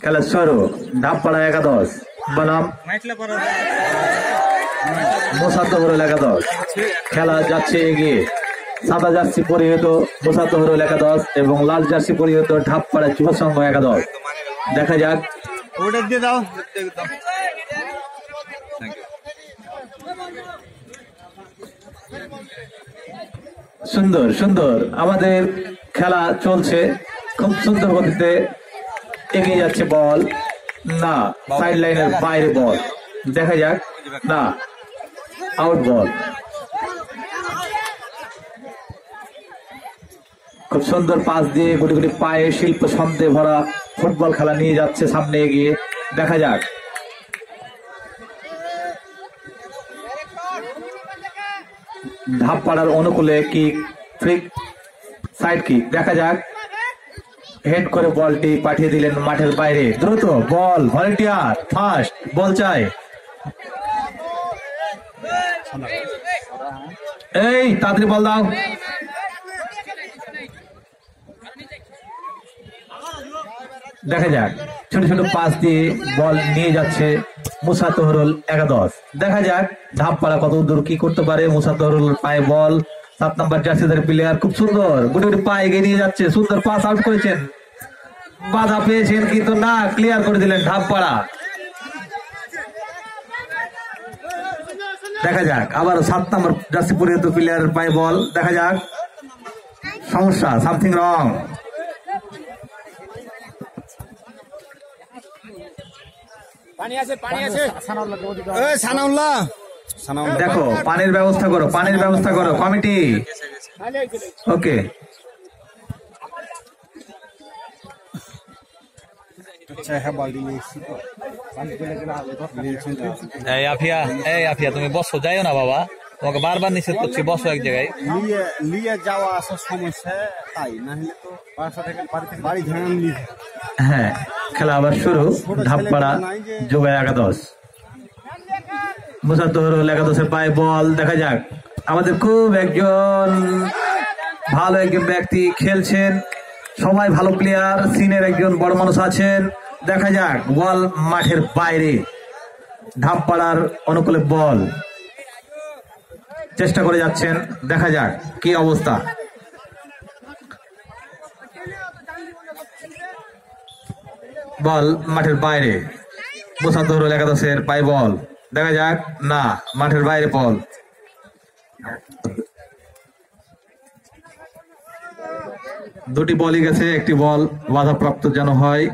খেলা শুরু। ধাপপাড়া একাদশ বনাম মোসাদ্দহরুল একাদশ। খেলা যাচ্ছে এগিয়ে। সাদা জার্সি পরিহিত মোসাদ্দহরুল একাদশ এবং লাল জার্সি পরিহিত ধাপপাড়া যুব সংঘ একাদশ। দেখা যাক। সুন্দর সুন্দর আমাদের খেলা চলছে, খুব সুন্দর গতিতে এগিয়ে যাচ্ছে। বল না, সাইড লাইনের বাইরে বল। দেখা যাক। না, আউট বল। খুব সুন্দর পাস দিয়ে গুটি গুটি পায়ে শিল্প ছন্দে ভরা ফুটবল খেলা নিয়ে যাচ্ছে সামনে এগিয়ে। দেখা যাক। ধাপপাড়ার অনুকূলে কিক, ফ্রি সাইড কিক। দেখা যাক। হেড করে বলটি পাঠিয়ে দিলেন মাঠের বাইরে। দ্রুত বল, ভলেন্টিয়ার ফাস্ট বল চাই। এই তাড়াতাড়ি বল দাও। দেখা যাক। ছোট ছোট পাস দিয়ে বল নিয়ে যাচ্ছে মোসাদ্দহরুল একাদশ। দেখা যাক ধাপপাড়া কত দূর কি করতে পারে। মোসাদ্দহরুল পায়ে বল, 7 নম্বর জার্সিদার প্লেয়ার খুব সুন্দর গুটি গুটি পায়ে এগিয়ে নিয়ে যাচ্ছে। সুন্দর পাস আউট করেছেন, বাধা পেয়েছেন কিন্তু না, ক্লিয়ার করে দিলেন ধাপপাড়া। দেখা যাক আবার 7 নম্বর জার্সি পরিহিত প্লেয়ারের পায়ে বল। দেখা যাক। সমস্যা, সামথিং রং। দেখো পানির ব্যবস্থা করো, পানির ব্যবস্থা করো কমিটি। ওকে। আফিয়া তুমি বসো, যাইও না বাবা, তোমাকে বারবার নিষেধ করছি, বসো এক জায়গায়। নিয়ে যাওয়া আসার সমস্যা, তাই না হলে তো বাড়ি ঝাড়ান। হ্যাঁ, খেলা আবার শুরু। ধাপপাড়া যুব একাদশ, মোসাদ্দহরুল একাদশের পায়ে বল। দেখা যাক। আমাদের খুব একজন ভালো একজন ব্যক্তি খেলছেন, সবাই ভালো প্লেয়ার, সিনের একজন বড় মানুষ আছেন। দেখা যাক। বল মাঠের বাইরে। ধাপপাড়ার অনুকূলে বল চেষ্টা করে যাচ্ছেন। দেখা যাক কি অবস্থা। বল মাঠের বাইরে। মোসাদ্দহরুল একাদশের পায়ে বল। দেখা যাক। না, মাঠের বাইরে বল। দুটি বলই গেছে, একটি বল বাধাপ্রাপ্ত যেন হয়।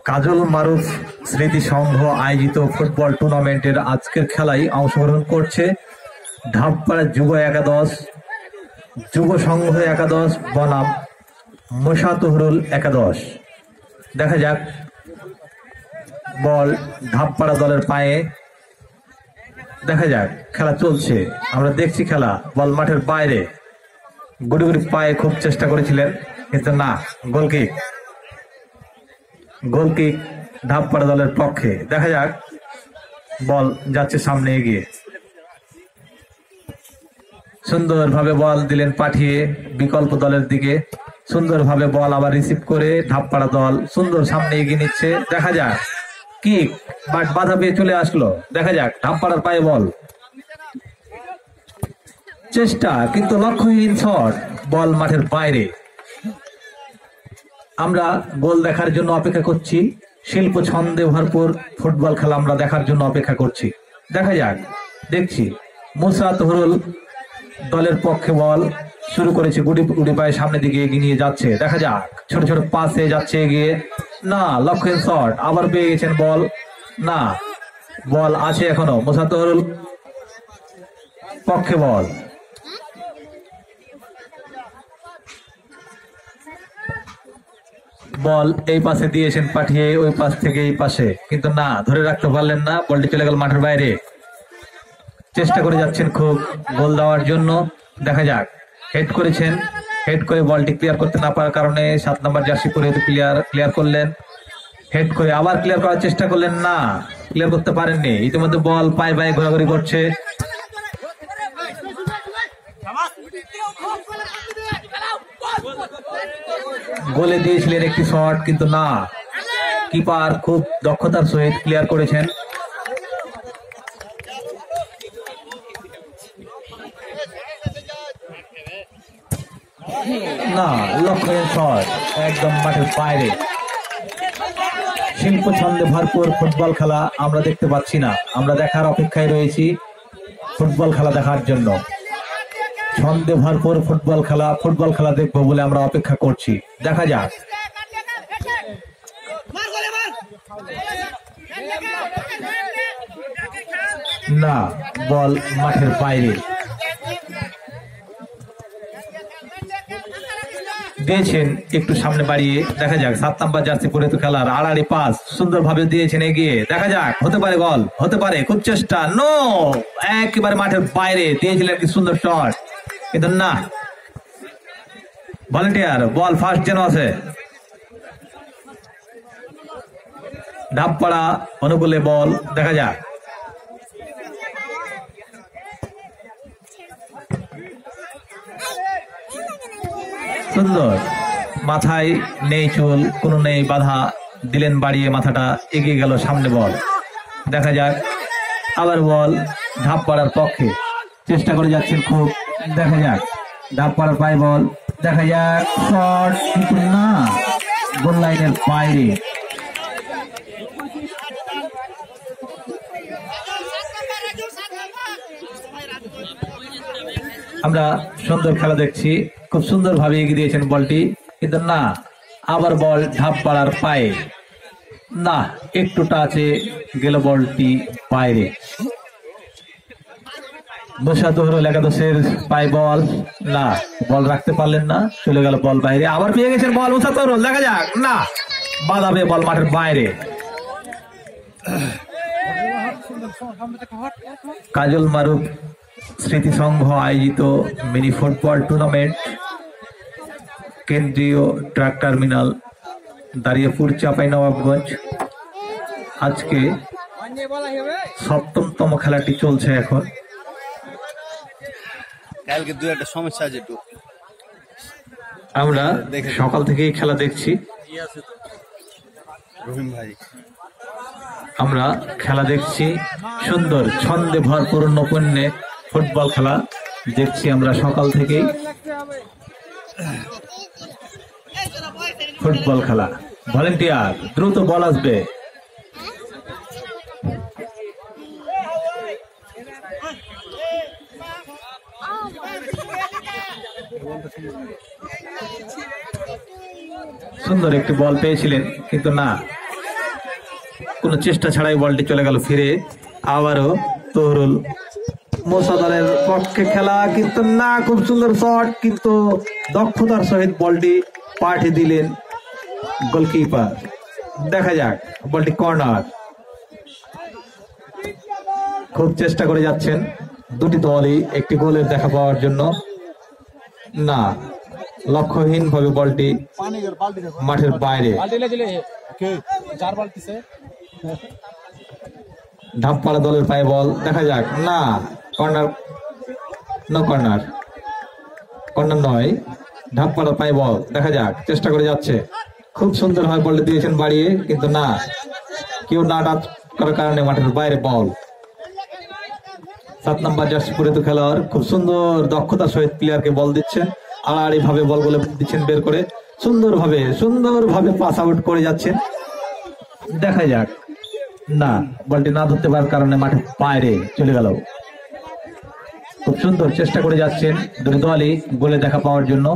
কাজল মারুফ স্মৃতি সংঘ আয়োজিত ফুটবল টুর্নামেন্টের আজকের খেলায় অংশগ্রহণ করছে ধাপপাড়া যুব একাদশ, যুব সংঘ একাদশ বনাম মোসাদ্দহরুল একাদশ। দেখা যাক। বল ধাপপাড়া দলের পায়ে। দেখা যাক। খেলা চলছে, আমরা দেখছি খেলা। বল মাঠের বাইরে। গুটি গুটি পায়ে খুব চেষ্টা করেছিলেন কিন্তু না, গোলকিক। গোলকিক ধাপপাড়া দলের পক্ষে। দেখা যাক। বল যাচ্ছে সামনে এগিয়ে। সুন্দরভাবে বল দিলেন পাঠিয়ে বিকল্প দলের দিকে। সুন্দরভাবে বল আবার রিসিভ করে ধাপপাড়া দল সুন্দর সামনে এগিয়ে নিচ্ছে। দেখা যাক। কিক, বাট বাধা পেয়ে চলে আসলো। দেখা যাক। ধাপপাড়ার পায়ে বল। চেষ্টা কিন্তু লক্ষ্যহীন শট। বল মাঠের বাইরে। আমরা গোল দেখার জন্য অপেক্ষা করছি। শিল্প ছন্দে ভরপুর ফুটবল খেলা আমরা দেখার জন্য অপেক্ষা করছি। দেখা যাক। দেখছি মোসাদ্দহরুল দলের পক্ষে বল শুরু করেছে। গুটি গুটি পায়ে সামনের দিকে এগিয়ে নিয়ে যাচ্ছে। দেখা যাক। ছোট ছোট পাসে যাচ্ছে এগিয়ে। না, লক্ষ্যহীন শট। আবার পেয়ে গেছেন বল। না, বল আছে এখনো মোসাদ্দহরুল পক্ষে বল। বল এই পাশে দিয়েছেন পাঠিয়ে, ওই পাশ থেকে এই পাশে, কিন্তু না, ধরে রাখতে পারলেন না। বলটি চলে গেল মাঠের বাইরে। চেষ্টা করে যাচ্ছেন খুব গোল দেওয়ার জন্য। দেখা যাক। হেড করেছেন, হেড করে বলটি ক্লিয়ার করতে না পারার কারণে 7 নম্বর জার্সি পরে ক্লিয়ার করলেন। হেড করে আবার ক্লিয়ার করার চেষ্টা করলেন, না, ক্লিয়ার করতে পারেননি। ইতিমধ্যে বল পায়ে পায়ে ঘোরাঘুরি করছে। গোলে দিয়েছিলেন একটি শট, কিন্তু না, কিপার খুব দক্ষতার সহিত ক্লিয়ার করেছেন। না, লক্ষ্যহীন শট, একদম মাঠের বাইরে। শিল্প ছন্দে ভরপুর ফুটবল খেলা আমরা দেখতে পাচ্ছি না, আমরা দেখার অপেক্ষায় রয়েছি ফুটবল খেলা দেখার জন্য। ছন্দে ভরপুর ফুটবল খেলা দেখবো বলে আমরা অপেক্ষা করছি, দেখা যাক। না, বল মাঠের বাইরে দিয়েছেন, একটু সামনে বাড়িয়ে, দেখা যাক। 7 নাম্বার জার্সি পরে তো খেলার আড়াআড়ি পাস সুন্দরভাবে দিয়েছেন এগিয়ে, দেখা যাক হতে পারে গোল, হতে পারে, খুব চেষ্টা, নো, একেবারে মাঠের বাইরে দিয়েছিলেন কি সুন্দর শট, কিন্তু না। ভলেন্টিয়ার বল ফার্স্ট যেন আছে, ঢাপপাড়া অনুকূলে বল, দেখা যাক। সুন্দর, মাথায় নেই চুল, কোনো নেই বাধা, দিলেন বাড়িয়ে, মাথাটা এগিয়ে গেল সামনে, বল দেখা যাক। আবার বল ঢাপ পাড়ার পক্ষে, চেষ্টা করে যাচ্ছেন খুব, দেখা যাক। ঢাপ পাড়ার পায়ে বল, দেখা যাক, শট, কিন্তু না, গোল লাইনের বাইরে। আমরা সুন্দর খেলা দেখছি, খুব সুন্দর ভাবে এগিয়ে দিয়েছেন বলটি, কিন্তু না। আবার বল ঢাপ পাড়ার পায়ে, না, একটু টাচে গেল বলটি বাইরে। মুসাতহুরুল একাদশের পায়ে বল, না, বল রাখতে পারলেন না, চলে গেল বল বাইরে। আবার পেয়ে গেছেন বল মুসাতহুরুল, দেখা যাক, না, বাধাবে বল মাঠের বাইরে। কাজল মারুফ স্মৃতি সংঘ আয়োজিত মিনি ফুটবল টুর্নামেন্ট, কেন্দ্রীয় ট্রাক টার্মিনাল, দাঁড়িয়েপুর, চাঁপাইনবাবগঞ্জ। আজকে 7তম খেলাটি চলছে এখন। কালকে দু একটা সমস্যা আছে একটু, আমরা সকাল থেকেই খেলা দেখছি, রহিম ভাই, আমরা খেলা দেখছি, সুন্দর ছন্দে ভরপুর নৈপুণ্যে ফুটবল খেলা দেখছি আমরা সকাল থেকেই। ফুটবল খেলা, ভলেন্টিয়ার দ্রুত বল আসবে, সুন্দর একটি বল পেয়েছিলেন, কিন্তু না, কোন চেষ্টা ছাড়াই বলটি চলে গেল ফিরে। আবারও তহরুল মোসাদলের পক্ষে খেলা, কিন্তু না, খুব সুন্দর শট, কিন্তু দক্ষতার সহিত বলটি পাঠিয়ে দিলেন গোলকিপার, দেখা যাক। বলটি কর্নার, খুব চেষ্টা করে যাচ্ছেন দুটি দলই একটি গোলের দেখা পাওয়ার জন্য, না, লক্ষ্যহীন ভাবে বলটি মাঠের বাইরে। ঢাপপাড়া দলের পায়ে বল, দেখা যাক, না, কর্নার, নো কর্নার, কর্নার নয়, ঢাপপাড়া পায়ে বল, দেখা যাক, চেষ্টা করে যাচ্ছে, খুব সুন্দর ভাবে বলটি দিয়েছেন বাড়িয়ে, কিন্তু না, কেউ না টাচ করার কারণে মাঠের বাইরে বল। 7 নাম্বার জার্সি পরে তো খেলোয়াড় খুব সুন্দর দক্ষতার সহিত প্লেয়ারকে বল দিচ্ছেন, আর এইভাবে বলগুলো দিচ্ছেন বের করে, সুন্দরভাবে পাস আউট করে যাচ্ছেন, দেখা যাক। না, বলটি না ধরতে পারার কারণে মাঠের বাইরে চলে গেল। খুব সুন্দর চেষ্টা করে যাচ্ছেন দুই দলই গোলে দেখা পাওয়ার জন্য।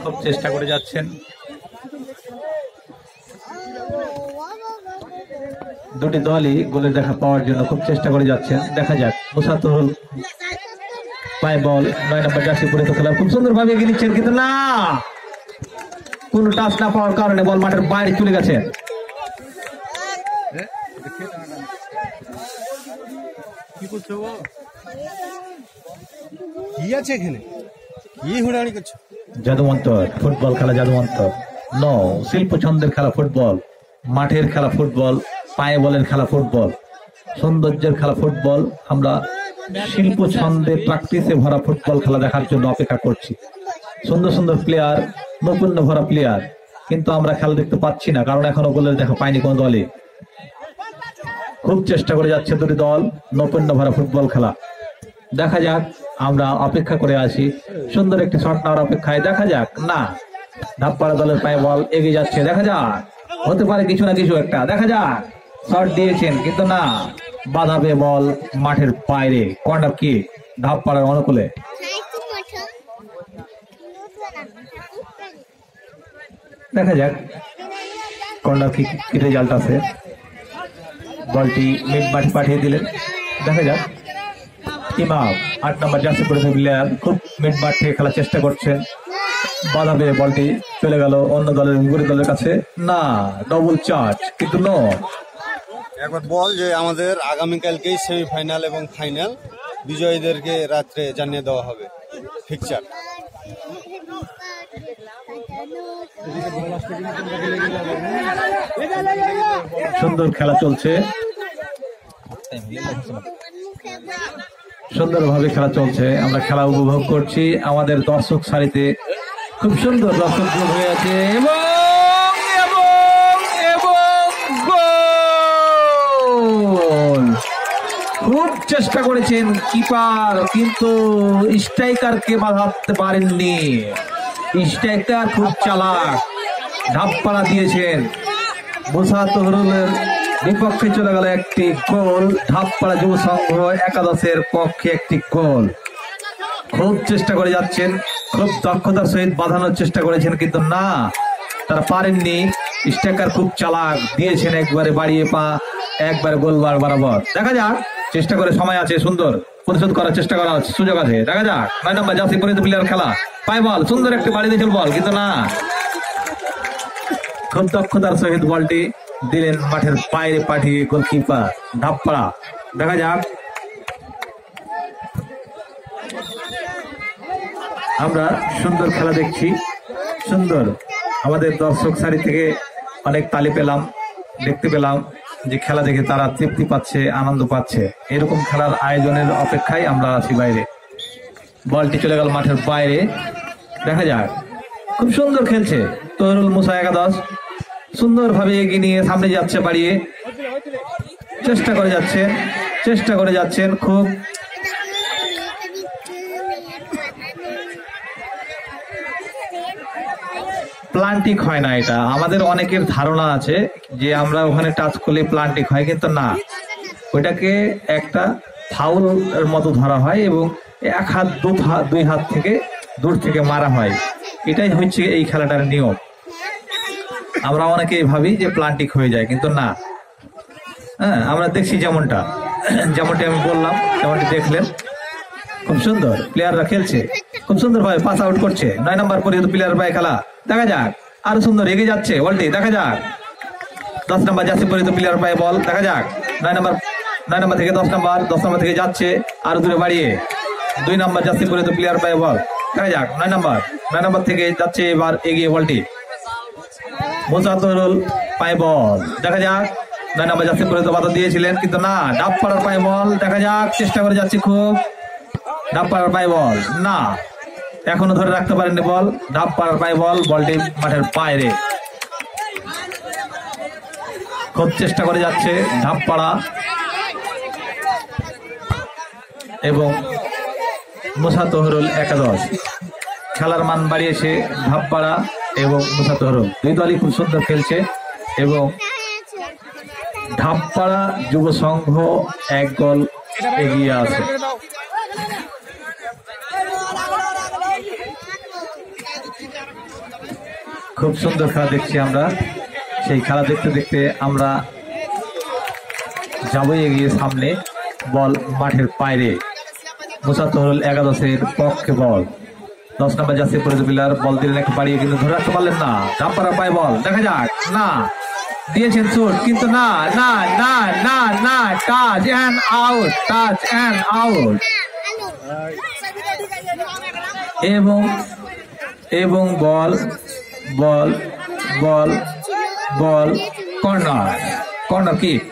খুব চেষ্টা করে যাচ্ছেন দুটি দলই গোলে দেখা পাওয়ার জন্য, খুব চেষ্টা করে যাচ্ছেন, দেখা যাক। মুসাতহুরুল পায়ে বল, 9 নম্বর জার্সি পরে তো খেলা, খুব সুন্দর ভাবে এগিয়ে নিচ্ছেন, কিন্তু না, কোন টাচ না পাওয়ার কারণে বল মাঠের বাইরে চলে গেছে। কি করছো কি আছে এখানে, কি হুড়ানি করছো? জাদুমন্তর ফুটবল খেলা, জাদুমন্তর। নো, শিল্প ছন্দের খেলা ফুটবল, মাঠের খেলা ফুটবল, পায়ে বলের খেলা ফুটবল, সৌন্দর্যের খেলা ফুটবল। আমরা শিল্প ছন্দে প্র্যাকটিসে ভরা ফুটবল খেলা দেখার জন্য অপেক্ষা করছি। সুন্দর সুন্দর প্লেয়ার, নৈপুণ্য ভরা প্লেয়ার, কিন্তু আমরা খেলা দেখতে পাচ্ছি না, কারণ এখনো গোলের দেখা পাইনি কোনো দলে। খুব চেষ্টা করে যাচ্ছে দুটি দল, নৈপুণ্য ভরা ফুটবল খেলা। দেখা যাক, আমরা অপেক্ষা করে আছি সুন্দর একটি শট নেওয়ার অপেক্ষায়। দেখা যাক, না, ধাপ্পাড়া দলের পায়ে বল এগিয়ে যাচ্ছে। দেখা যাক, হতে পারে কিছু না কিছু একটা। দেখা যাক, শট দিয়েছেন কিন্তু না, বাধা পেয়ে বল মাঠের বাইরে। কর্নার কিক ধাপ্পাড়ার অনুকূলে। দেখা যাক কর্নার কিক কি রেজাল্ট আছে। বলটি মিড মাঠে পাঠিয়ে দিলেন। দেখা যাক, ইমাম 8 নম্বর জার্সি পরে প্লেয়ার খুব মিড মাঠ থেকে খেলার চেষ্টা করছেন। বাধা পেয়ে বলটি চলে গেল অন্য দলের, বিপরীত দলের কাছে। না, ডবল চার্জ কিন্তু নো। একবার বল যে আমাদের আগামীকালকেই সেমিফাইনাল এবং ফাইনাল বিজয়ীদেরকে রাত্রে জানিয়ে দেওয়া হবে ফিকচার। সুন্দর খেলা চলছে, সুন্দরভাবে খেলা চলছে। আমরা খেলা উপভোগ করছি। আমাদের দর্শক সারিতে খুব সুন্দর দর্শক যোগ হয়ে আছে এবং গোল! খুব চেষ্টা করেছেন কিপার, কিন্তু স্ট্রাইকারকে বাধাতে পারেননি। স্ট্রাইকার খুব চালাক, ধাপ্পাড়া দিয়েছেন। মুসা তহরুলের বিপক্ষে চলে গেল একটি গোল। ধাপ্পাড়া যুব সংঘ একাদশের পক্ষে একটি গোল। খুব চেষ্টা করে যাচ্ছেন, খুব দক্ষতার সহিত বাঁধানোর চেষ্টা করেছেন, কিন্তু না, তারা পারেননি। স্ট্রাইকার খুব চালাক, দিয়েছেন একবারে বাড়িয়ে পা, একবারে গোলবার বরাবর। দেখা যাক, চেষ্টা করে, সময় আছে, সুন্দর পরিশোধ করার চেষ্টা করা হচ্ছে, সুযোগ আছে। দেখা যাক, 9 নম্বর জার্সি পরিহিত প্লেয়ার খেলা, পায় বল, সুন্দর একটি বাড়ি দিয়েছিল বল, কিন্তু না, খুব দক্ষতার সহিত বলটি দিলেন মাঠের বাইরে পাঠিয়ে গোলকিপার ধাপ্পাড়া। দেখা যাক, আমরা সুন্দর খেলা দেখছি, সুন্দর। আমাদের দর্শক সারি থেকে অনেক তালি পেলাম, দেখতে পেলাম যে খেলা দেখে তারা তৃপ্তি পাচ্ছে, আনন্দ পাচ্ছে। এরকম খেলার আয়োজনের অপেক্ষায় আমরা আছি বাইরে। বলটি চলে গেল মাঠের বাইরে। দেখা যাক, খুব সুন্দর খেলছে তহরুল মুসা একাদশ, সুন্দরভাবে এগিয়ে নিয়ে সামনে যাচ্ছে, বাড়িয়ে চেষ্টা করে যাচ্ছেন খুব। প্লান্টিক হয় না, এটা আমাদের অনেকের ধারণা আছে যে আমরা ওখানে টাচ করলে প্লান্টিক হয়, কিন্তু না, ওইটাকে একটা ফাউলের মতো ধরা হয় এবং 1 হাত 2 হাত থেকে দূর থেকে মারা হয়। এটাই হচ্ছে এই খেলাটার নিয়ম। আমরা অনেকেই ভাবি যে প্লান্টিক হয়ে যায়, কিন্তু না। হ্যাঁ, আমরা দেখছি যেমনটি আমি বললাম, যেমনটি দেখলেন। খুব সুন্দর প্লেয়াররা খেলছে, খুব সুন্দর ভাবে পাস আউট করছে। 9 নম্বর পরিহিত প্লেয়ার পায়ে খেলা। দেখা যাক, আরো সুন্দর এগিয়ে যাচ্ছে বলটি। দেখা যাক, 10 নম্বর জার্সি পরিহিত প্লেয়ার পায়ে বল। দেখা যাক, 9 নম্বর থেকে 10 নম্বর থেকে যাচ্ছে আরো দূরে বাড়িয়ে। 2 নম্বর জার্সি পরিহিত প্লেয়ার পায়ে বল। দেখা যাক, 9 নম্বর থেকে যাচ্ছে এবার এগিয়ে বলটি। মুসা তহরুল পায়ে বল। দেখা যাক, 9 নম্বর জার্সি পরিহিত বাধা দিয়েছিলেন, কিন্তু না, ধাপ্পাড়ার পায়ে বল। দেখা যাক, চেষ্টা করে যাচ্ছে খুব, ধাপ্পাড়ার পায়ে বল, না, এখনো ধরে রাখতে পারেননি বল। ধাপ্পাড়ার পায়ে বল, বলটি মাঠের বাইরে। খুব চেষ্টা করে যাচ্ছে ধাপ্পাড়া এবং মুসা তহরুল একাদশ। খেলার মান বাড়িয়েছে ধাপ্পাড়া এবং মুসা তহরুল, দুই দলই খুব সুন্দর খেলছে এবং ধাপ্পাড়া যুব সংঘ 1 গোল এগিয়ে আছে। খুব সুন্দর খেলা দেখছি আমরা। সেই খেলা দেখতে দেখতে আমরা যাবই এগিয়ে সামনে। বল মাঠের বাইরে, মুসা তহরুল একাদশের পক্ষে বল। 10 নম্বর জার্সি পরিহিত প্লেয়ার বল দিলেন একটু বাড়িয়ে, কিন্তু ধরে রাখতে পারলেন না। ধাপ্পাড়ার পায়ে বল। দেখা যাক, না, দিয়েছেন শুট, কিন্তু না, টাচ অ্যান্ড আউট এবং ball ball ball corner, corner kick,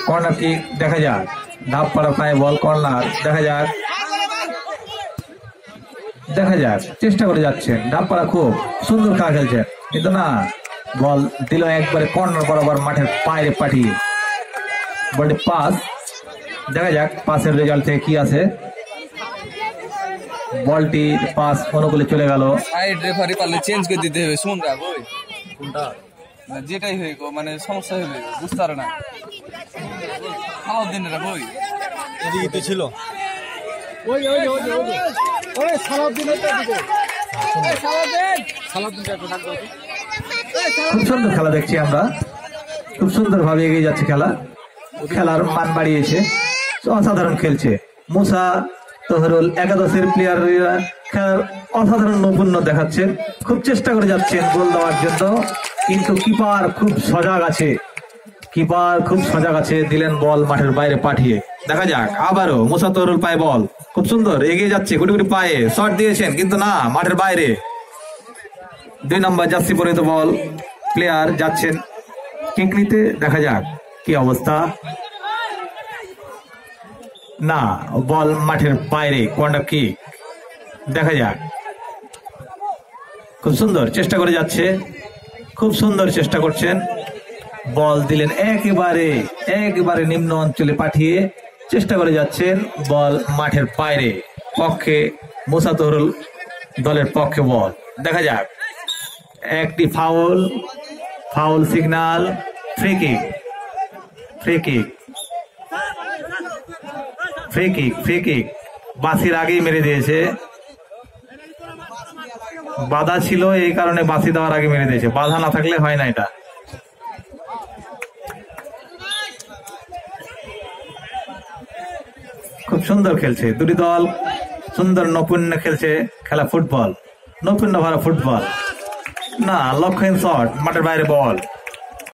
corner kick দেখা যাক, ধাপ পাড়া পায়ে বল কর্নার দেখা যাক, দেখা যাক চেষ্টা করে যাচ্ছেন, ধাপ পাড়া খুব সুন্দর খেলা খেলছেন কিন্তু না, বল দিল একবারে কর্নার বরাবর মাঠের বাইরে পাঠিয়ে, বলটি পাস, দেখা যাক পাসের রেজাল্ট থেকে কি আছে। বলটি পাস অনুকূলে চলে গেল। সাইড রেফারি পারলে চেঞ্জ করে দিতে হবে। শুন রাখ ওই কোনটা না যেটাই হয়ে গো মানে সমস্যা হবে বুঝতে পারে না। খাওয়ার দিন রাখ ওই এদিকে তো ছিল। খুব সুন্দর খেলা দেখছি আমরা, খুব সুন্দর ভাবে এগিয়ে যাচ্ছে খেলা, খেলার মান বাড়িয়েছে, অসাধারণ খেলছে মুসা তহরুল, একাদশের প্লেয়াররা খেলার অসাধারণ নৈপুণ্য দেখাচ্ছেন, খুব চেষ্টা করে যাচ্ছেন গোল দেওয়ার জন্য, কিন্তু কিপার খুব সজাগ আছে, কিপার খুব সজাগ আছে, দিলেন বল মাঠের বাইরে পাঠিয়ে। দেখা যাক আবারও মুসা তহরুল পায়ে বল, খুব সুন্দর এগিয়ে যাচ্ছে, গুটি গুটি পায়ে শট দিয়েছেন কিন্তু না, মাঠের বাইরে। 2 নম্বর জার্সি পরিহিত বল প্লেয়ার যাচ্ছেন কিক নিতে, দেখা যাক কি অবস্থা, না বল মাঠের বাইরে, কর্নার কিক দেখা যাক। খুব সুন্দর চেষ্টা করে যাচ্ছে, খুব সুন্দর চেষ্টা করছেন, বল দিলেন একেবারে একেবারে নিম্ন অঞ্চলে পাঠিয়ে, চেষ্টা করে যাচ্ছেন, বল মাঠের বাইরে, পক্ষে মুসা তহরুল দলের পক্ষে বল, দেখা যাক একটি foul, foul signal, free kick, free kick, free kick, free kick বাসির আগেই মেরে দিয়েছে, বাধা ছিল এই কারণে বাসি দেওয়ার আগে মেরে দিয়েছে, বাধা না থাকলে হয় না এটা। খুব সুন্দর খেলছে দুটি দল, সুন্দর নৈপুণ্য খেলছে খেলা, ফুটবল নৈপুণ্য ভরা ফুটবল, না লক্ষ্যহীন শট, মাঠের বাইরে বল।